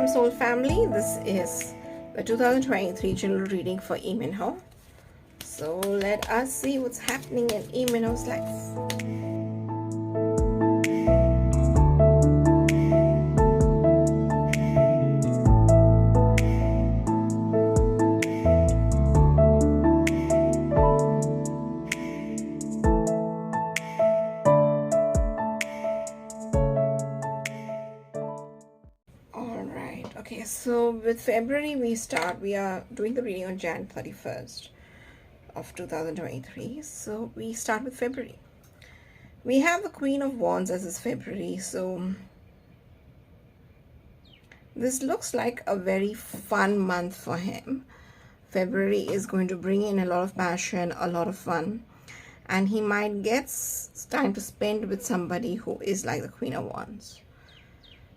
Welcome Soul Family. This is the 2023 general reading for Minho. So let us see what's happening in Minho's life. Okay, so with February we are doing the reading on Jan 31st of 2023. So we start with February. We have the Queen of Wands as is February. So this looks like a very fun month for him. February is going to bring in a lot of passion, a lot of fun. And he might get time to spend with somebody who is like the Queen of Wands.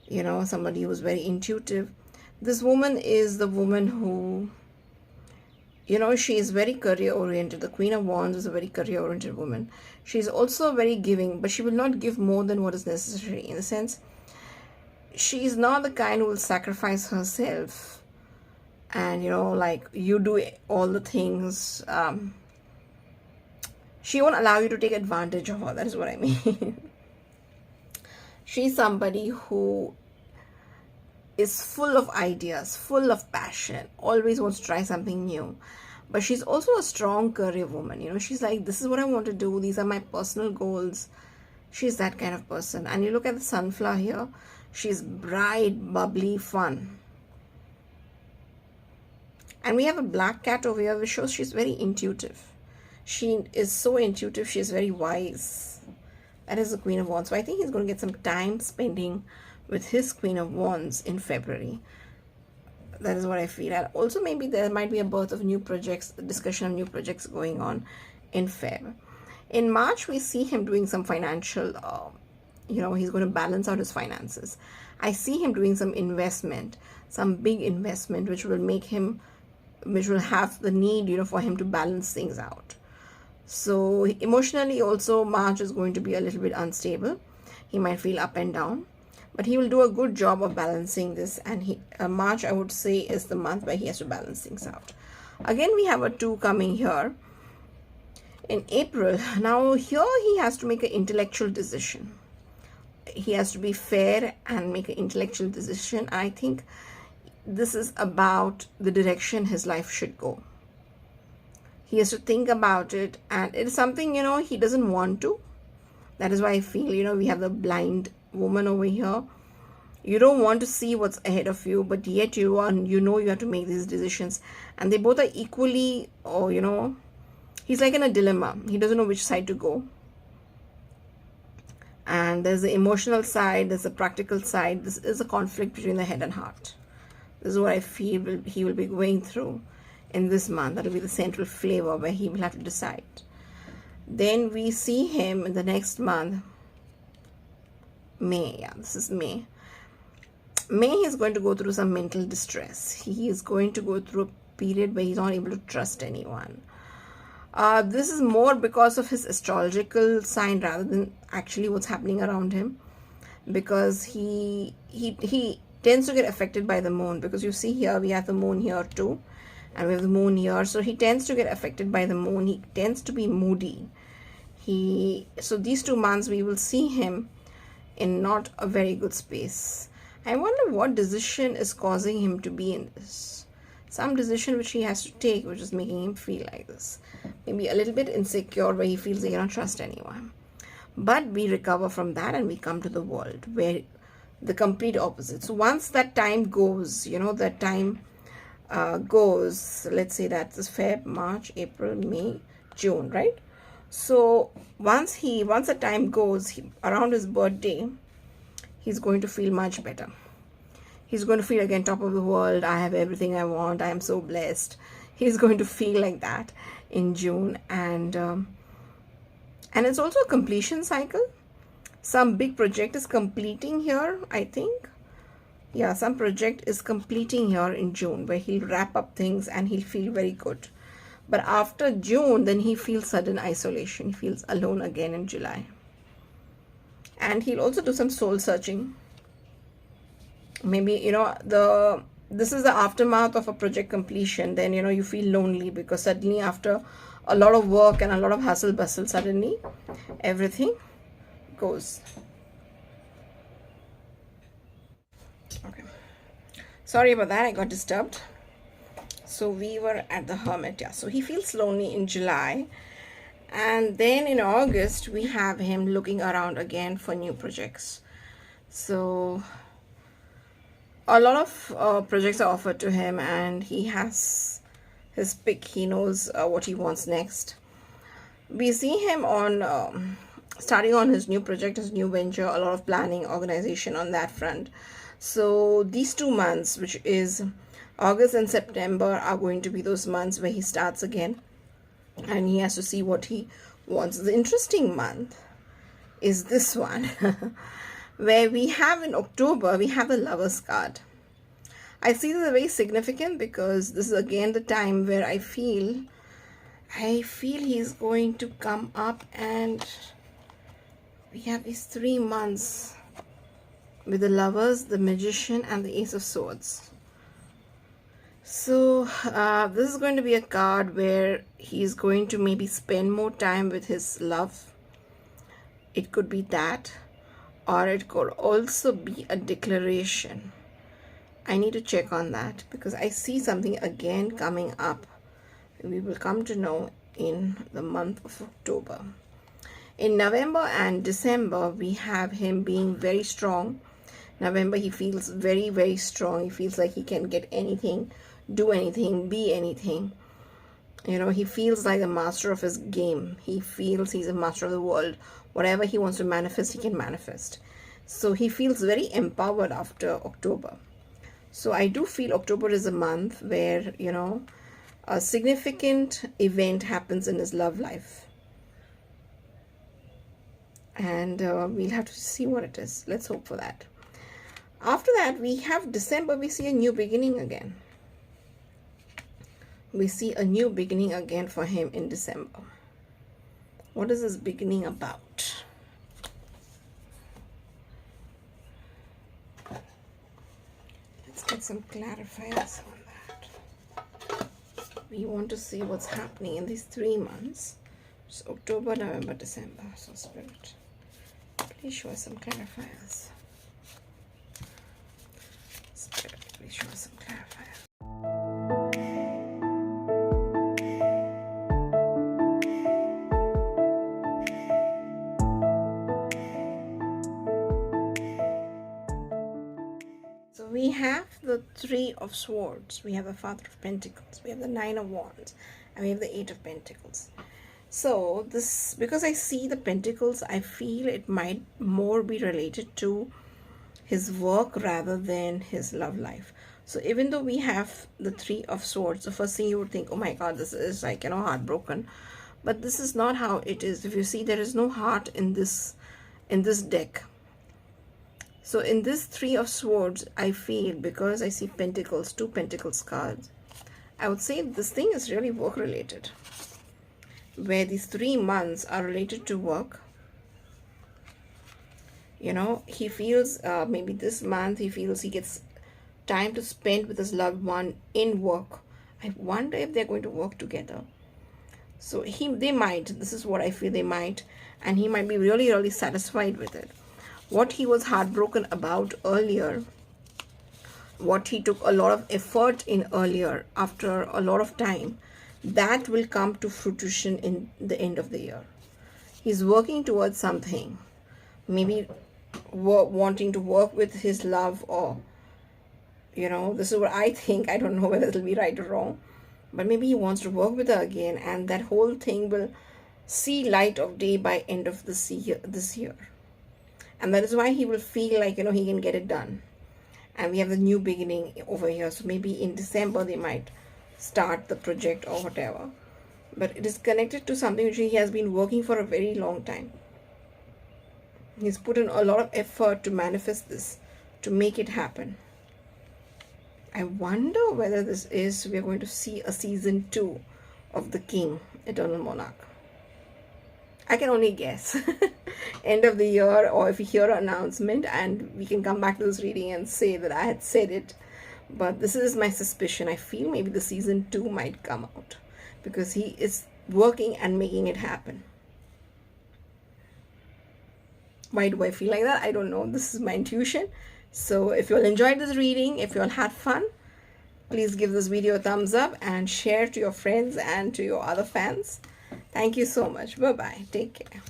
You know, somebody who's very intuitive. This woman is the woman who, you know, she is very career oriented. The Queen of Wands is a very career oriented woman. She's also very giving, but she will not give more than what is necessary. In the sense, she is not the kind who will sacrifice herself and, you know, like you do all the things. She won't allow you to take advantage of her. That is what I mean. She's somebody who is full of ideas, full of passion, always wants to try something new. But she's also a strong career woman. You know, she's like, this is what I want to do. These are my personal goals. She's that kind of person. And you look at the sunflower here. She's bright, bubbly, fun. And we have a black cat over here, which shows she's very intuitive. She is so intuitive. She's very wise. That is the Queen of Wands. So I think he's going to get some time spending with his Queen of Wands in February. That is what I feel. And also maybe there might be a birth of new projects, discussion of new projects going on in Feb. In March, we see him doing some financial, you know, he's going to balance out his finances. I see him doing some investment, some big investment, which will make him, which will have the need, you know, for him to balance things out. So emotionally also March is going to be a little bit unstable. He might feel up and down, but he will do a good job of balancing this. And March, I would say, is the month where he has to balance things out. Again, we have a 2 coming here in April. Now here he has to make an intellectual decision. He has to be fair and make an intellectual decision. I think this is about the direction his life should go. He has to think about it, and it is something, you know, he doesn't want to. That is why I feel, you know, we have the blind woman over here. You don't want to see what's ahead of you, but yet you know you have to make these decisions. And they both are equally, or, you know, he's like in a dilemma. He doesn't know which side to go. And there's the emotional side, there's the practical side. This is a conflict between the head and heart. This is what I feel he will be going through in this month. That will be the central flavor where he will have to decide. Then we see him in the next month, May. Yeah, this is May. May, he's going to go through some mental distress. He is going to go through a period where he's not able to trust anyone. This is more because of his astrological sign rather than actually what's happening around him, because he tends to get affected by the moon. Because you see here we have the moon here too, and we have the moon here, so he tends to get affected by the moon. He tends to be moody. So these 2 months we will see him in not a very good space. I wonder what decision is causing him to be in this. Some decision which he has to take, which is making him feel like this. Maybe a little bit insecure, where he feels he cannot trust anyone. But we recover from that and we come to the world where the complete opposite. So once that time goes, you know, that time goes, let's say that's Feb, March, April, May, June, right? So once the time goes, around his birthday, he's going to feel much better. He's going to feel again top of the world. I have everything I want. I am so blessed. He's going to feel like that in June. And it's also a completion cycle. Some big project is completing here, I think. Yeah, some project is completing here in June, where he'll wrap up things and he'll feel very good. But after June, then he feels sudden isolation. He feels alone again in July. And he'll also do some soul searching. Maybe, this is the aftermath of a project completion. Then, you feel lonely because suddenly after a lot of work and a lot of hustle bustle, suddenly everything goes. Okay, sorry about that, I got disturbed. So we were at the Hermit. Yeah, so he feels lonely in July, and then in August we have him looking around again for new projects. So a lot of projects are offered to him, and he has his pick. He knows what he wants next. We see him on starting on his new project, his new venture, a lot of planning, organization on that front. So these 2 months, which is August and September, are going to be those months where he starts again, and he has to see what he wants. The interesting month is this one where we have in October, we have the Lover's card. I see this as very significant because this is again the time where I feel he's going to come up, and we have these 3 months with the Lovers, the Magician, and the Ace of Swords. So this is going to be a card where he's going to maybe spend more time with his love. It could be that, or it could also be a declaration. I need to check on that because I see something again coming up. We will come to know in the month of October. In November and December, we have him being very strong. November, he feels very, very strong. He feels like he can get anything, do anything, be anything. He feels like a master of his game. He feels he's a master of the world. Whatever he wants to manifest, he can manifest. So he feels very empowered after October. So I do feel October is a month where, a significant event happens in his love life. And we'll have to see what it is. Let's hope for that. After that, we have December. We see a new beginning again. We see a new beginning again for him in December. What is this beginning about? Let's get some clarifiers on that. We want to see what's happening in these 3 months. It's October, November, December. So Spirit, please show us some clarifiers. Spirit, please show us some clarifiers. So we have the 3 of Swords, we have the Father of Pentacles, we have the 9 of Wands, and we have the 8 of Pentacles. So this, because I see the Pentacles, I feel it might more be related to his work rather than his love life. So even though we have the 3 of Swords, the first thing you would think, oh my god, this is like, heartbroken. But this is not how it is. If you see, there is no heart in this deck. So in this 3 of Swords, I feel, because I see Pentacles, 2 Pentacles cards, I would say this thing is really work related, where these 3 months are related to work. He feels maybe this month he feels he gets time to spend with his loved one in work. I wonder if they're going to work together. So they might, this is what I feel, they might, and he might be really, really satisfied with it. What he was heartbroken about earlier, what he took a lot of effort in earlier, after a lot of time, that will come to fruition in the end of the year. He's working towards something, maybe wanting to work with his love, or this is what I think. I don't know whether it'll be right or wrong, but maybe he wants to work with her again, and that whole thing will see light of day by end of this year. And that is why he will feel like, he can get it done. And we have the new beginning over here. So maybe in December, they might start the project or whatever. But it is connected to something which he has been working for a very long time. He's put in a lot of effort to manifest this, to make it happen. I wonder whether we're going to see a season 2 of the King, Eternal Monarch. I can only guess. End of the year, or if we hear an announcement, and we can come back to this reading and say that I had said it. But this is my suspicion. I feel maybe the season 2 might come out because he is working and making it happen. Why do I feel like that? I don't know. This is my intuition. So if you all enjoyed this reading, if you all had fun, please give this video a thumbs up and share to your friends and to your other fans. Thank you so much. Bye-bye. Take care.